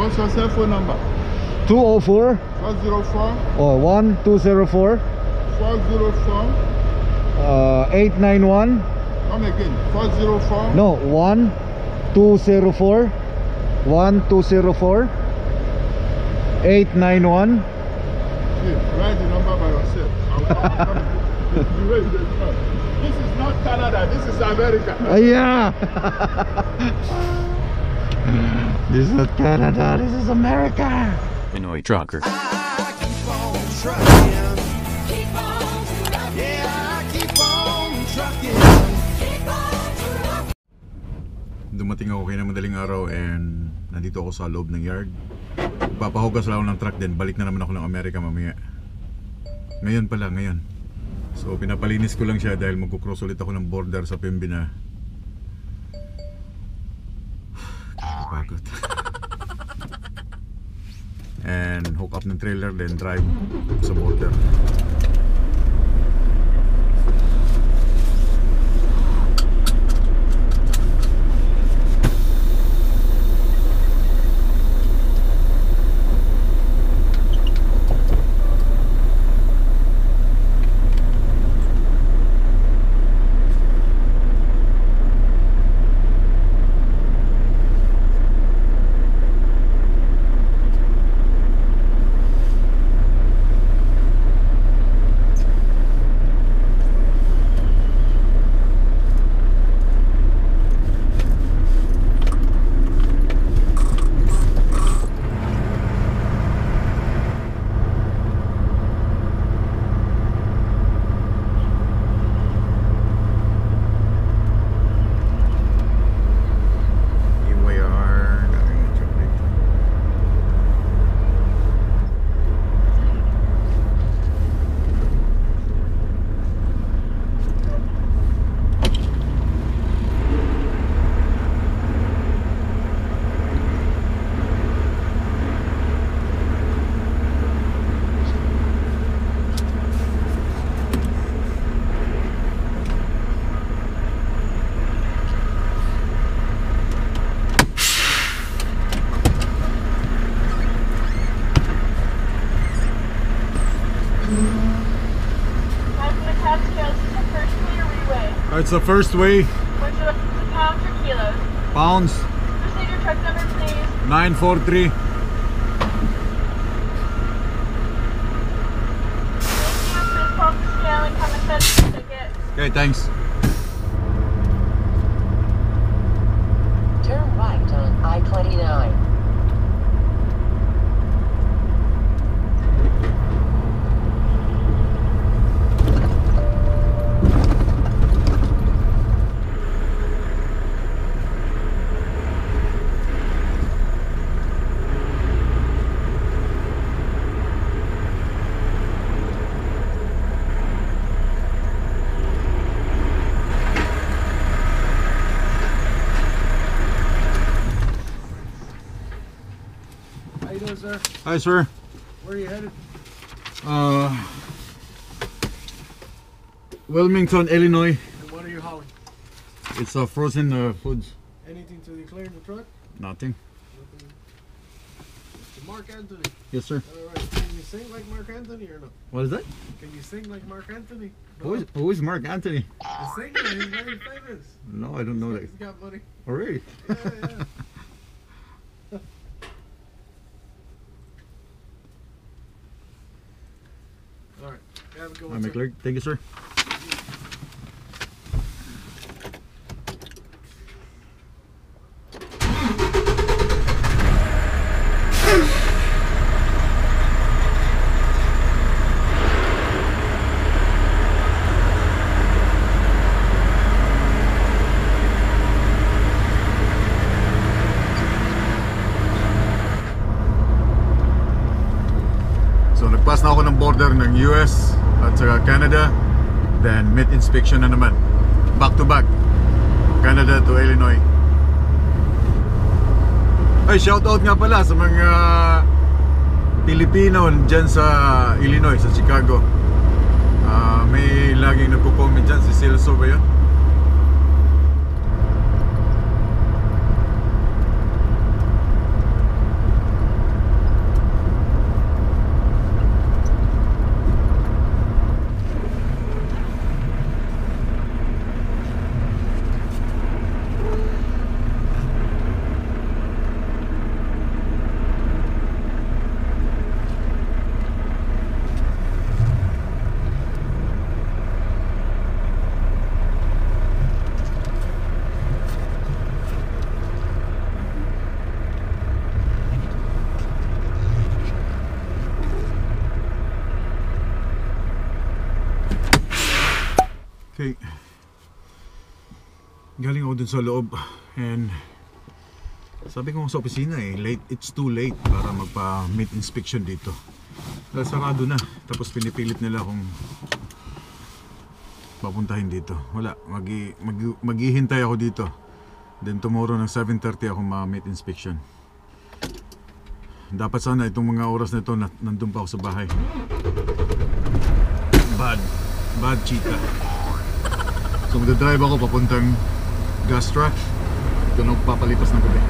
What's your cell phone number? 204 404 or 1204 404. 891. Come again. 404. No, 1204 1204 891. See, write the number by yourself. I'll come. The way you come. This is not Canada. This is America. Yeah. This is not Canada. This is America. Pinoy trucker. I keep on trucking. Keep on trucking. Yeah, I keep on trucking. Keep on trucking. Dumating ako kayo ng madaling araw and nandito ako sa loob ng yard. Papahugas lang ako ng truck din. Balik na naman ako ng Amerika mamaya. Ngayon pala, ngayon. So pinapalinis ko lang siya dahil magkukross ulit ako ng border sa Pembina. Pagod. And hook up ng trailer then drive sa border. It's the first way. What's your pounds or kilos? Pounds. Proceed your truck number, please. 943. Thank you. Please pull up the scale and come and set the ticket. Okay, thanks. Turn right on I-29. Sir, Hi, sir. where are you headed? Wilmington, Illinois. And what are you hauling? It's frozen foods. Anything to declare in the truck? Nothing. Nothing. Mr. Mark Anthony. Yes, sir. Alright, can you sing like Mark Anthony or no? What is that? Can you sing like Mark Anthony? No. Who is Mark Anthony? The singer, he's very famous. No, I don't know that. He's got money. Oh, really? Yeah, yeah. Alright, have a good one, I'm sir. McClurg. Thank you, sir. Nagpass na ako ng border ng US at saka Canada. Then meat inspection na naman. Back to back. Canada to Illinois. Ay, shout out nga pala sa mga Pilipino dyan sa Illinois, sa Chicago. May laging nagpo-comment dyan, si Celso ba yun? Okay. Galing ako dun sa loob and sabi ko sa opisina it's too late para magpa-meat inspection dito. Dahil sarado na. Tapos pinipilit nila akong papuntahin dito. Wala, maghihintay ako dito. Then tomorrow ng 7:30 ako ma-meat inspection. Dapat sana itong mga oras na ito nandun pa ako sa bahay. Bad cheetah. So magdadrive ako papuntang gas truck. Ito na papalipas ng gabi.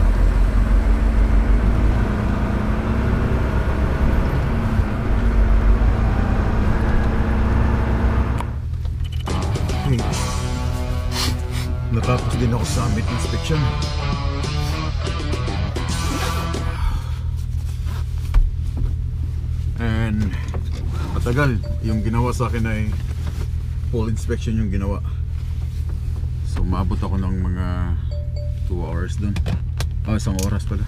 Okay. Natapos din ako sa meat inspection. And matagal yung ginawa sa akin ay full inspection yung ginawa. So maabot ako ng mga 2 hours dun. Isang oras pala.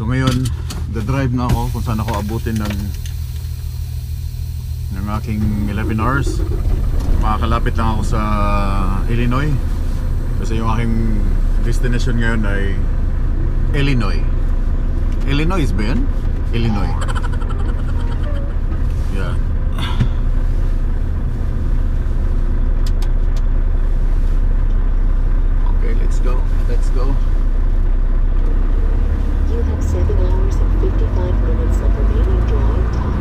So ngayon drive na ako kung saan ako abutin ng aking 11 hours. Makakalapit lang ako sa Illinois kasi yung aking destination ngayon ay Illinois. Illinois ba yan? Illinois. Yeah. Okay, let's go. You have 7 hours and 55 minutes of remaining drive time.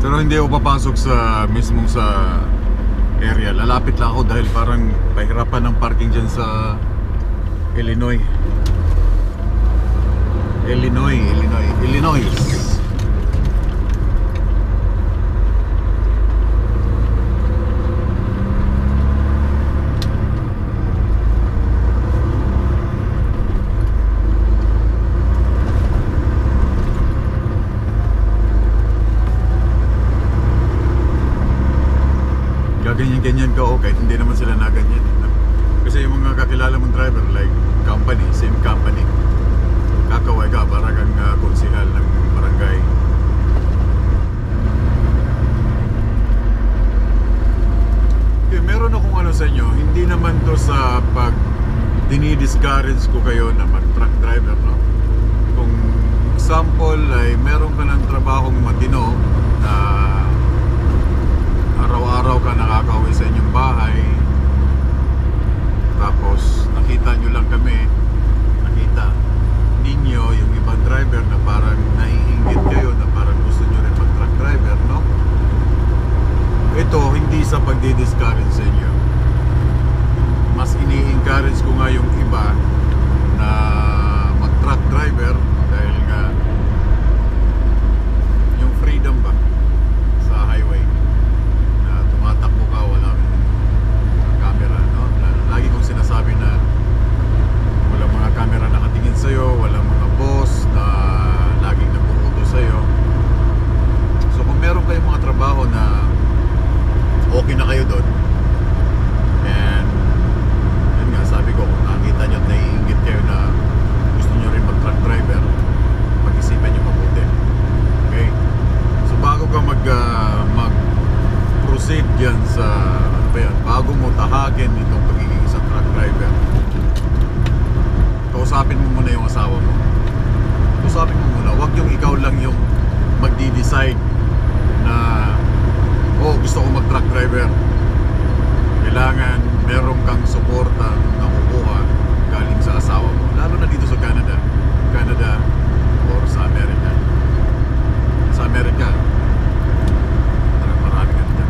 Pero hindi ako papasok sa mismong sa area. Lalapit lang ako dahil parang pahirapan ng parking dyan sa Illinois. Ganyan ka kahit hindi naman sila na ganyan. Kasi yung mga kakilala mong driver like company, same company, kakaway ka para kang konsihal ng barangay. Okay, meron akong ano sa inyo, hindi naman to sa pag dinidiscourage ko kayo na mag truck driver, no? Kung example ay meron ka ng trabahong matino na araw-araw ka nakakauwi sa inyong bahay, tapos nakita nyo lang kami, nakita ninyo yung ibang driver na parang naiinggit kayo na parang gusto nyo rin mag truck driver, no? Ito hindi sa pagdi-discourage sa inyo, mas ini-encourage ko nga yung iba na mag truck driver dahil nga yung freedom ba sa highway, tumatakbo ka, walang camera, no? Lagi kong sinasabi na walang mga camera nakatingin sa'yo, walang mga boss na laging nag-uutos sa'yo. So kung meron kayong mga trabaho na okay na kayo doon, and yun nga, sabi ko, kung nakita nyo at naiingit kayo na gusto nyo rin mag-truck driver, pag-isipan nyo mabuti. Okay? So bago ka proceed dyan sa ano ba yan, bago mo tahakin itong pagiging isang truck driver, kausapin mo muna yung asawa mo. Kausapin mo muna, wag yung ikaw lang yung magdi-decide na gusto ko mag truck driver. Kailangan meron kang suporta na kukuha galing sa asawa mo, lalo na dito sa Canada or sa Amerika. Sa Amerika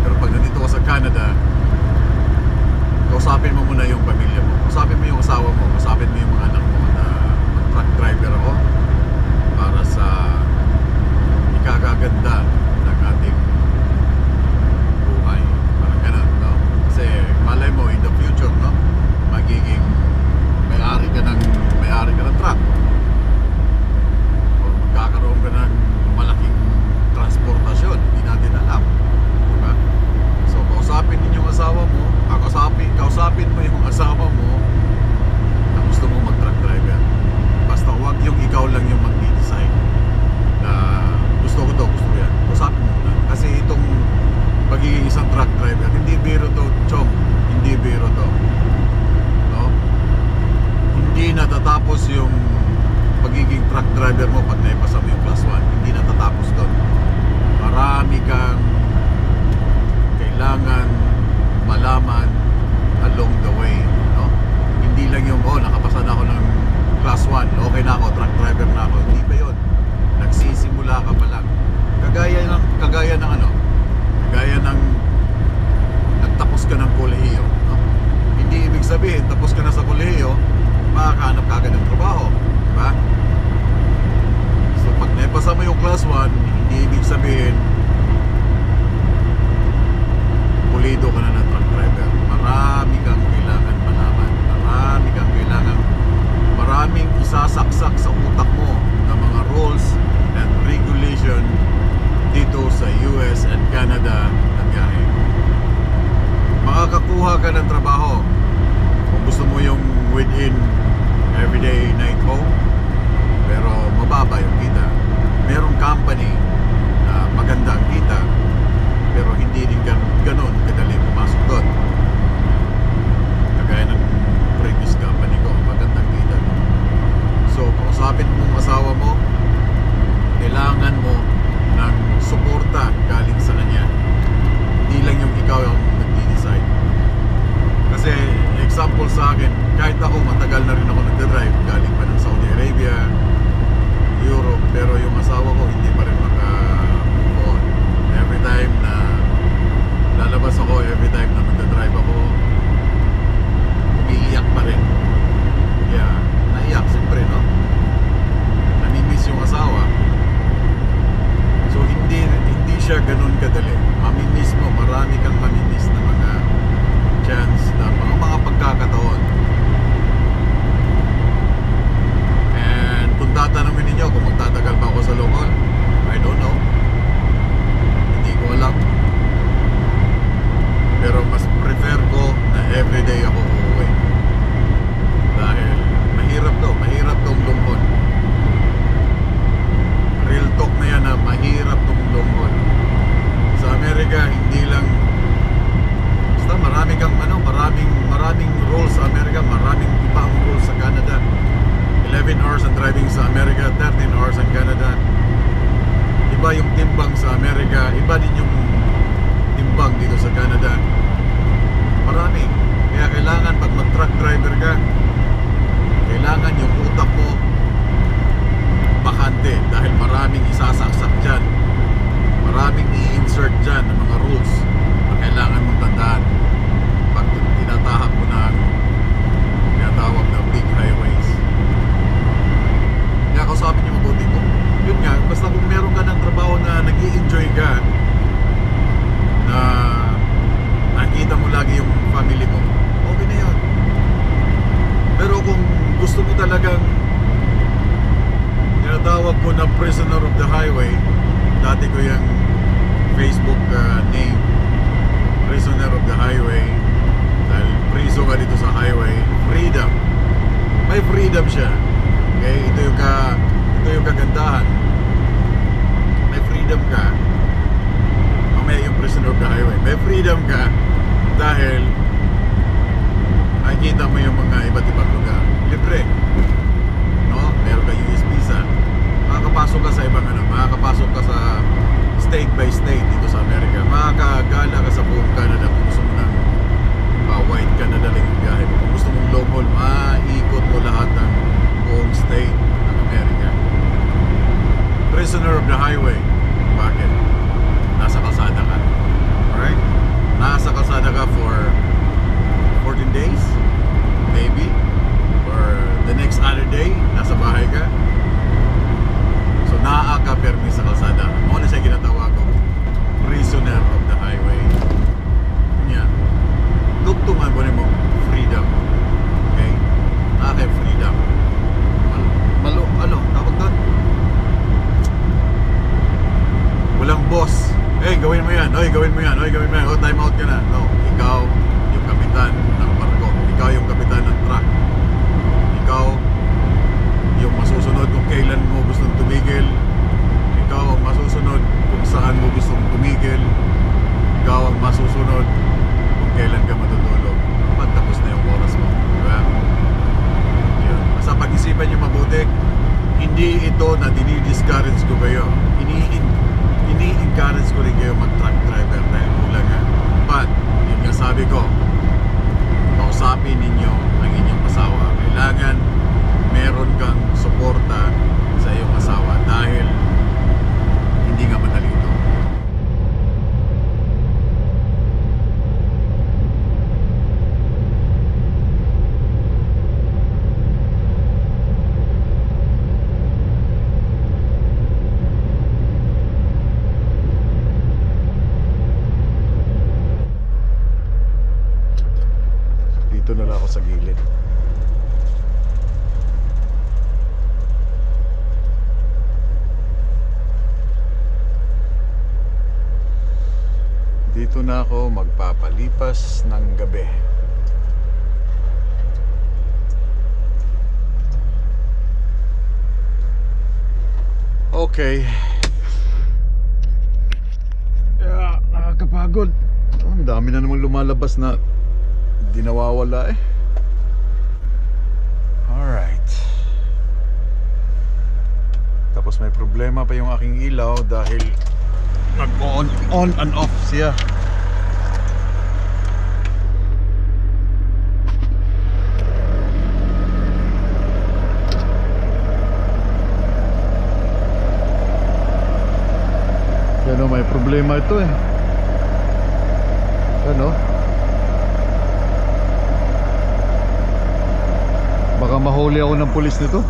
pero pag nandito ka sa Canada, kausapin mo muna yung pamilya mo, kausapin mo yung asawa mo, kausapin mo yung mga anak mo na mag-truck driver ako para sa ikakaganda ng ating buhay. Parang ganun, no? Kasi malay mo in the future, no? kagaya ng ano, kagaya ng nagtapos ka ng kolehiyo, no? Hindi ibig sabihin tapos ka na sa kolehiyo makakahanap ka agad ng trabaho, diba? So pag naipasa mo yung class 1, hindi ibig sabihin pulido ka na ng truck driver. Marami kang kailangan malaman, maraming isasaksak sa utak mo ng mga rules and regulation dito sa US and Canada na biyahe. Makakakuha ka ng trabaho kung gusto mo yung within everyday night home, pero mababa yung kita. Merong company na maganda ang kita, pero hindi din ganun kadali pumasok doon. Kagaya ng previous company ko, magandang kita. So, kausapin mo ang asawa mo, kailangan mo ng suporta galing sa kanya. Hindi lang yung ikaw ang nag-decide. Kasi, example sa akin, kahit ako, matagal na rin ako nagdadrive, galing pa ng Saudi Arabia, Europe, pero yung asawa ko hindi pa rin maka-move on. Every time na lalabas ako, every time na magdadrive ako, umiiyak pa rin. Kaya, naiyak siyempre, no? Namimiss yung asawa. So, hindi siya ganun kadali. Mamimiss mo, marami kang mamimiss na mga chance, na mga pagkakataon. And kung tatanungin ninyo kung magtatagal ba ako sa local, I don't know. Hindi ko alam. Pero mas prefer ko na everyday ako uuwi. Dahil mahirap tong lunghon. Real talk na yan, na mahirap tong lunghon. Sa Amerika, hindi lang basta maraming rules sa Amerika, maraming iba ang rules sa Canada. 11 hours ang driving sa Amerika, 13 hours ang Canada. Iba yung timbang sa Amerika, iba din yung timbang dito sa Canada. Marami. Kaya kailangan pag mag-truck driver ka, kailangan yung utak mo bakante, dahil maraming isasaksak dyan, maraming i-insert dyan ng mga rules na kailangan mong tandaan pag tinatahak mo na tinatawag na big highways. Kaya kausapin niyo mabuti ko. Yun nga, basta kung meron ka ng trabaho na nag-i-enjoy ka, na nakikita mo lagi yung family mo, okay na yun. Pero kung gusto mo talagang tinatawag ko na prisoner of the highway, dati ko yung Facebook name, prisoner of the highway, dahil priso ka dito sa highway. Freedom, may freedom siya. Okay, ito yung kagandahan. May freedom ka. Mamaya yung prisoner of the highway, may freedom ka dahil nakikita mo yung mga iba't ibang lugar. Libre, no? Meron ka US visa, makakapasok ka sa ibang makakapasok ka sa state by state dito sa Amerika. Makakagala ka sa buong Canada kung gusto mo ng white Canada lang yung biyahe mo. Kung gusto mong long haul, maikot mo lahat ng buong state ng Amerika. Prisoner of the highway. Bakit? Nasa kalsada ka. Alright? Nasa kalsada ka for 14 days, maybe, or the next other day nasa bahay ka. So nakaka-permis sa kalsada. Mo na siya ginatawag ko prisoner of the highway. Yan. Tugtungan ko mo freedom. Okay? Nakaka-freedom. Ano tawag doon? Walang boss. Hey, gawin mo yan. Oy, gawin mo yan. Oy, gawin mo yan. Oh, time out ka na. No, ikaw yung kapitan ng barko. Ikaw yung kapitan ng truck. Ikaw yung masusunod kung kailan mo gustong tumigil. Ikaw ang masusunod kung saan mo gustong tumigil. Ikaw ang masusunod kung kailan ka matutulog. Pagtapos na yung oras mo. Diba? Yun. Basta pag-isipan nyo mabuti, hindi ito na dinidiscourage ko kayo. Ini-encourage ko rin kayo mag-truck driver dahil kulang nga. But, yun nga sabi ko, kausapin ninyo ang inyong asawa. Kailangan meron kang suporta sa iyong asawa dahil hindi nga madali ito. dito na ako magpapalipas ng gabi. Okay. Yeah, nakakapagod. Ang dami na namang lumalabas na di nawawala eh. Alright. Tapos may problema pa yung aking ilaw dahil nag-on and off siya. Ano, may problema ito eh. Ano? Baka mahuli ako ng pulis nito.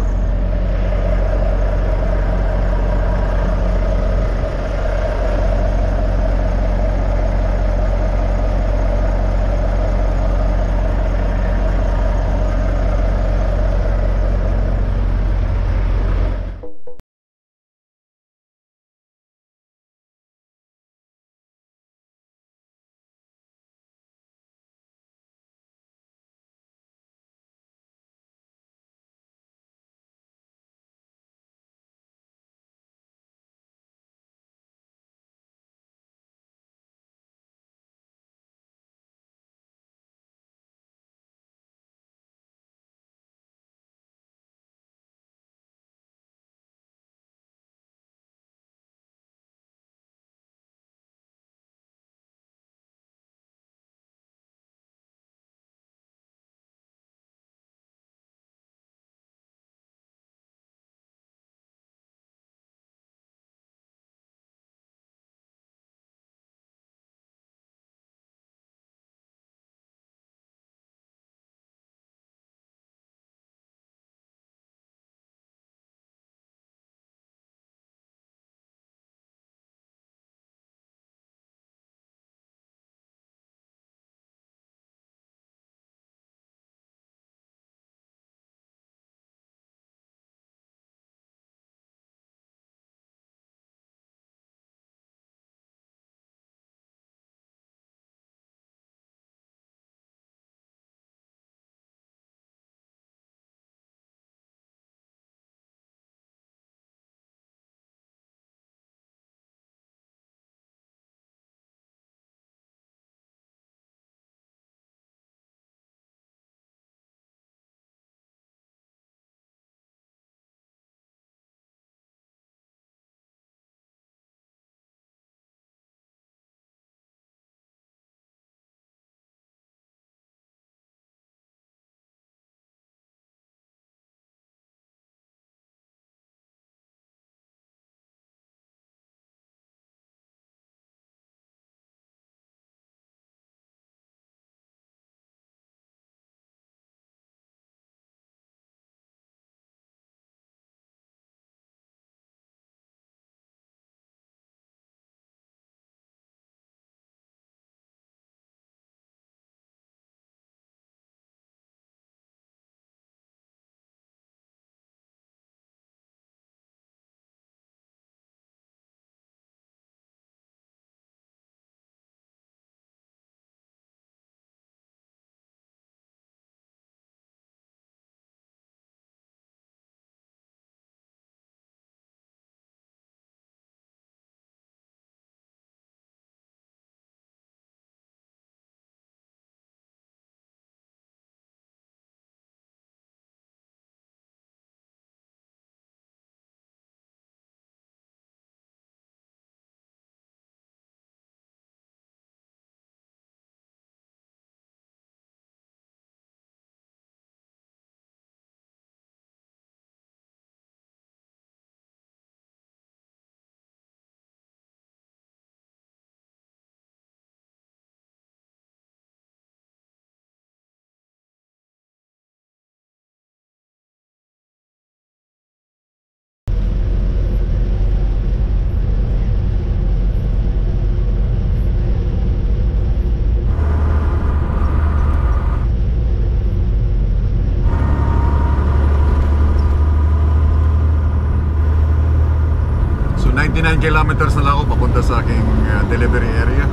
So 99 kilometers na lang ako papunta sa aking delivery area.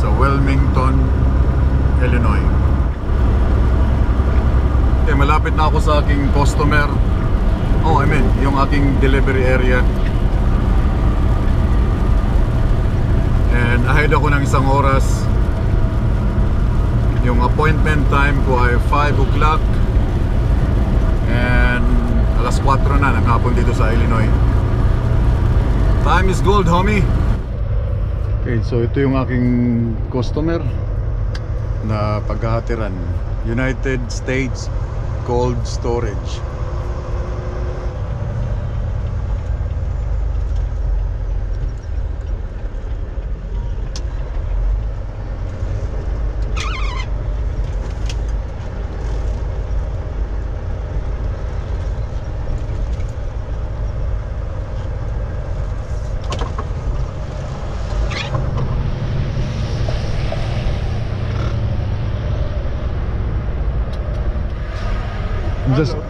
sa Wilmington, Illinois. Okay, malapit na ako sa aking customer. Oh, I mean, yung aking delivery area. And ahead ako ng isang oras. Yung appointment time ko ay 5 o'clock. And alas 4 na ng hapon dito sa Illinois. Time is gold, homie. Okay, so ito yung aking customer na paghahatiran. United States Cold Storage.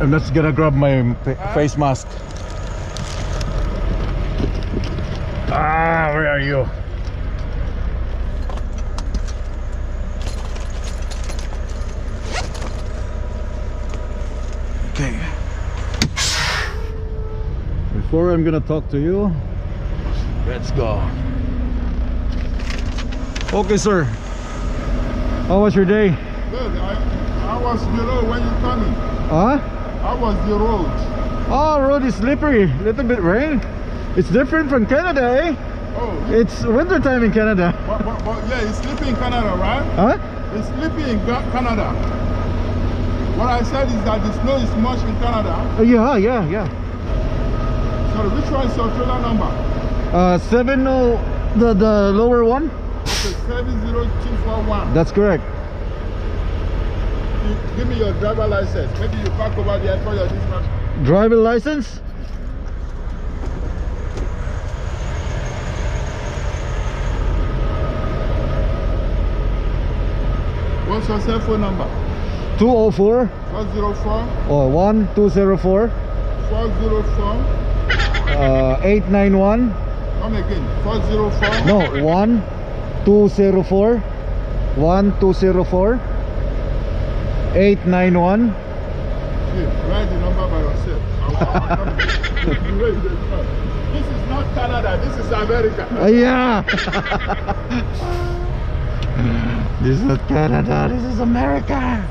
I'm just gonna grab my face mask. Ah, where are you? Okay. Before I'm gonna talk to you, let's go. Okay, sir. How was your day? Good. How was the road when you coming? Huh? How was the road? Oh, road is slippery. Little bit rain. It's different from Canada, eh? Oh, It's winter time in Canada. but yeah, it's sleeping in Canada, right? Huh? It's sleeping in Canada. What I said is that the snow is much in Canada. Yeah. So which one is your trailer number? 70, the lower one. Okay, 70241. That's correct. Give me your driver license. Maybe you park over there for your dispatch. Driver license. What's your cell phone number? 204 404 or 1204 404. 891. Come again. 404. No, 1204 1204 891. See, write the number by yourself. This is not Canada, this is America. Yeah. This is not Canada, this is America.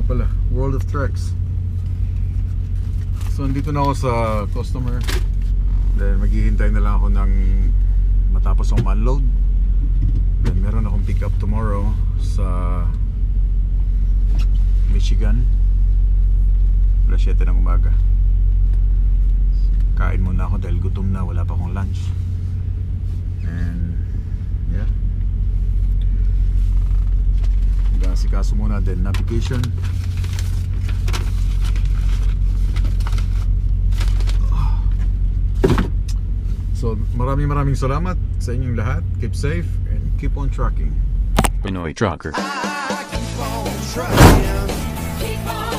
pala, World of Trucks. So andito na ako sa customer. Then maghihintay na lang ako ng matapos ang unload. Then meron akong pick up tomorrow sa Michigan. Alas 7 ng umaga. Kain muna ako dahil gutom na, wala pa akong lunch. And yeah, gasikaso muna din navigation. So maraming salamat sa inyong lahat. Keep safe and keep on trucking. Pinoy Trucker. I keep on trucking. Keep on